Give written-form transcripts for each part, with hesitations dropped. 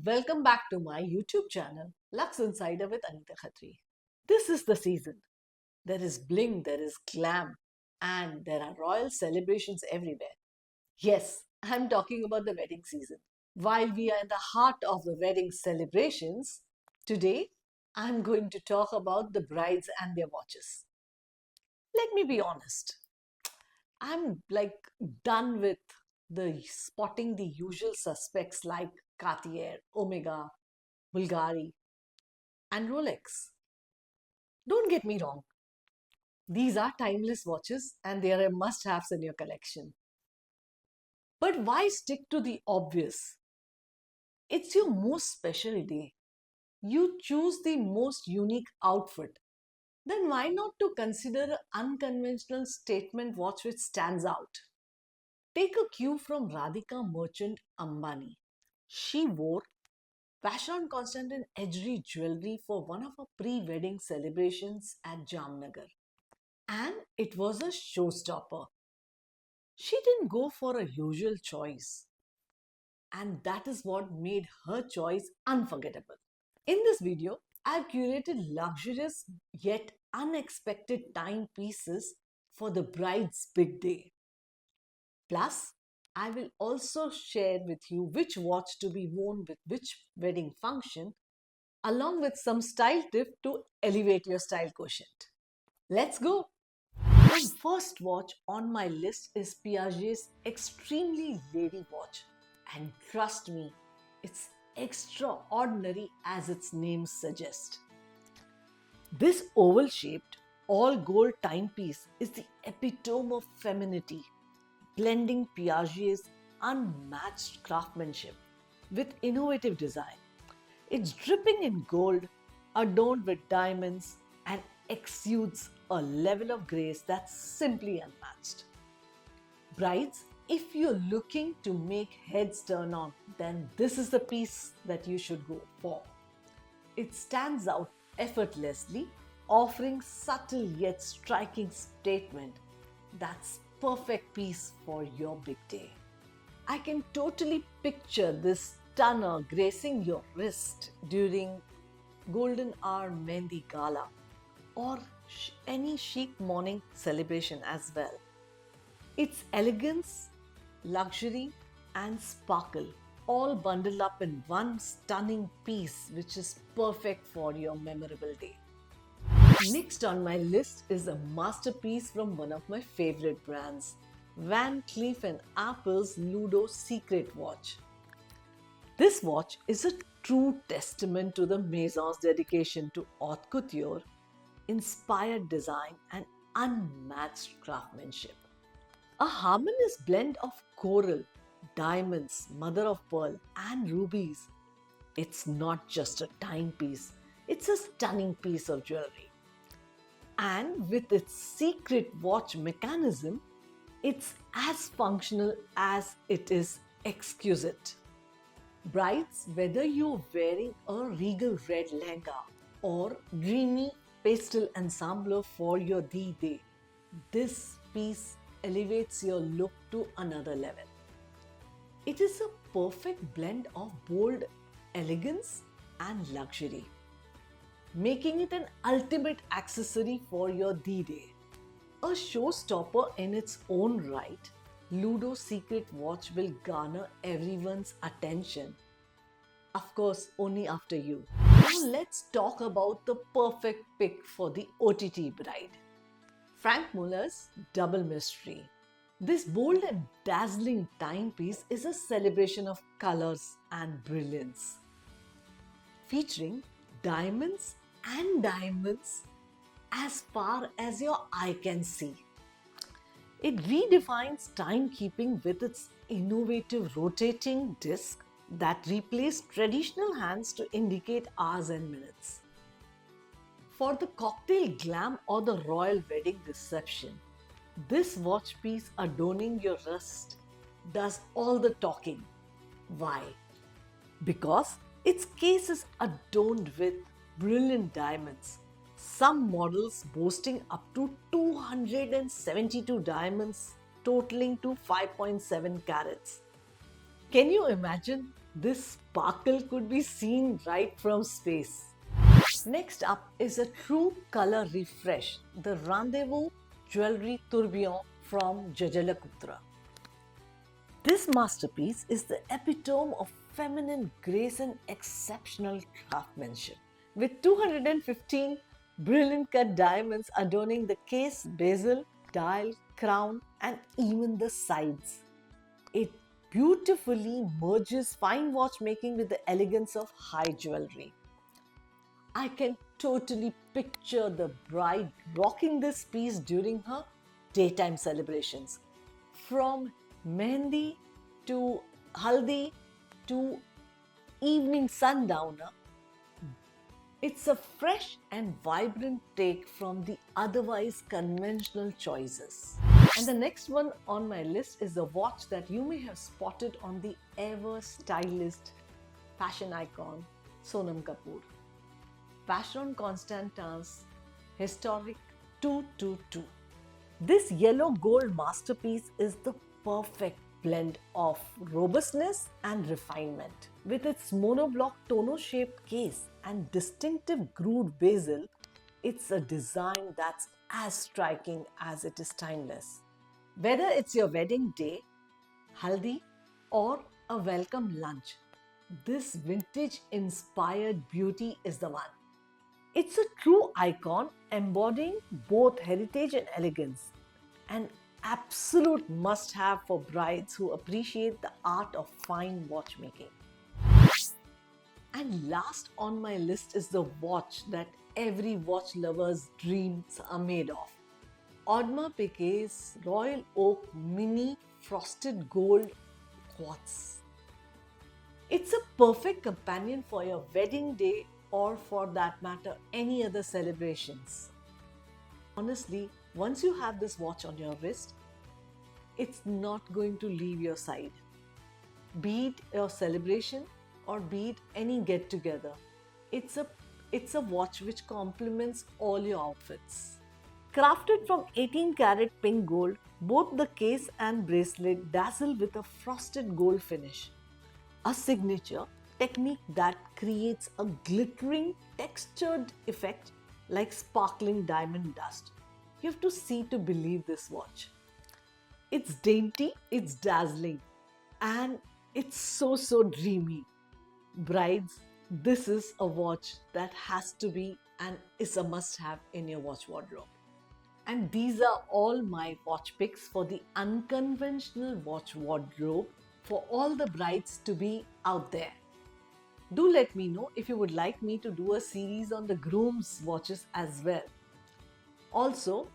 welcome back to my YouTube channel, Lux Insider with Anita Khatri. This is the season. There is bling, there is glam, and there are royal celebrations everywhere. Yes, I'm talking about the wedding season. While we are in the heart of the wedding celebrations, today I'm going to talk about the brides and their watches. Let me be honest, I'm done with the spotting the usual suspects like Cartier, Omega, Bulgari, and Rolex. Don't get me wrong, these are timeless watches and they are a must haves in your collection. But why stick to the obvious? It's your most special day. You choose the most unique outfit. Then why not to consider an unconventional statement watch which stands out? Take a cue from Radhika Merchant Ambani. She wore Vacheron Constantin Edgery jewelry for one of her pre-wedding celebrations at Jamnagar. And it was a showstopper. She didn't go for a usual choice. And that is what made her choice unforgettable. In this video, I've curated luxurious yet unexpected timepieces for the bride's big day. Plus, I will also share with you which watch to be worn with which wedding function, along with some style tip to elevate your style quotient. Let's go! The first watch on my list is Piaget's extremely lady watch, and trust me, it's extraordinary as its name suggests. This oval shaped, all gold timepiece is the epitome of femininity, blending Piaget's unmatched craftsmanship with innovative design. It's dripping in gold, adorned with diamonds, and exudes a level of grace that's simply unmatched. Brides, if you're looking to make heads turn on, then this is the piece that you should go for. It stands out effortlessly, offering subtle yet striking statement that's perfect piece for your big day. I can totally picture this stunner gracing your wrist during golden hour Mehndi gala or any chic morning celebration as well. Its elegance, luxury, and sparkle all bundled up in one stunning piece, which is perfect for your memorable day. Next on my list is a masterpiece from one of my favorite brands, Van Cleef & Arpels Ludo Secret Watch. This watch is a true testament to the Maison's dedication to haute couture, inspired design, and unmatched craftsmanship. A harmonious blend of coral, diamonds, mother of pearl, and rubies. It's not just a timepiece, it's a stunning piece of jewelry. And with its secret watch mechanism, it's as functional as it is exquisite. Brides, whether you're wearing a regal red lehenga or dreamy pastel ensemble for your D-Day, this piece elevates your look to another level. It is a perfect blend of bold elegance and luxury, making it an ultimate accessory for your D-Day. A showstopper in its own right, Ludo Secret Watch will garner everyone's attention. Of course, only after you. Now let's talk about the perfect pick for the OTT bride. Frank Muller's Double Mystery. This bold and dazzling timepiece is a celebration of colors and brilliance, featuring diamonds and diamonds as far as your eye can see. It redefines timekeeping with its innovative rotating disc that replace traditional hands to indicate hours and minutes. For the cocktail glam or the royal wedding reception, this watch piece adorning your wrist does all the talking. Why? Because its case is adorned with brilliant diamonds, some models boasting up to 272 diamonds totaling to 5.7 carats. Can you imagine This sparkle could be seen right from space. Next up is a true color refresh, the Rendezvous Jewelry Tourbillon from Jajalaputra. This masterpiece is the epitome of feminine grace and exceptional craftsmanship. With 215 brilliant cut diamonds adorning the case, bezel, dial, crown, and even the sides. It beautifully merges fine watchmaking with the elegance of high jewelry. I can totally picture the bride rocking this piece during her daytime celebrations. From Mehndi to Haldi to evening sundowner, it's a fresh and vibrant take from the otherwise conventional choices. And the next one on my list is a watch that you may have spotted on the ever stylist fashion icon Sonam Kapoor. Vacheron Constantin's historic 222. This yellow gold masterpiece is the perfect blend of robustness and refinement. With its monoblock tonneau shaped case and distinctive grooved bezel, it's a design that's as striking as it is timeless. Whether it's your wedding day, haldi, or a welcome lunch, this vintage inspired beauty is the one. It's a true icon embodying both heritage and elegance, an absolute must have for brides who appreciate the art of fine watchmaking. And last on my list is the watch that every watch lover's dreams are made of. Audemars Piguet's Royal Oak Mini Frosted Gold Quartz. It's a perfect companion for your wedding day or, for that matter, any other celebrations. Honestly, once you have this watch on your wrist, it's not going to leave your side. Be it your celebration or be it any get together, it's a watch which complements all your outfits. Crafted from 18 karat pink gold, both the case and bracelet dazzle with a frosted gold finish, a signature technique that creates a glittering, textured effect like sparkling diamond dust. You have to see to believe this watch. It's dainty, it's dazzling, and it's so dreamy. Brides, this is a watch that has to be and is a must have in your watch wardrobe. And these are all my watch picks for the unconventional watch wardrobe for all the brides to be out there. Do let me know if you would like me to do a series on the groom's watches as well. Also,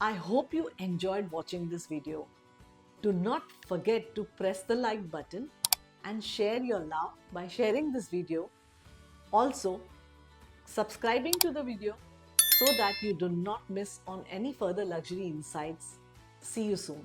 I hope you enjoyed watching this video. Do not forget to press the like button and share your love by sharing this video. Also, subscribing to the video so that you do not miss on any further luxury insights. See you soon.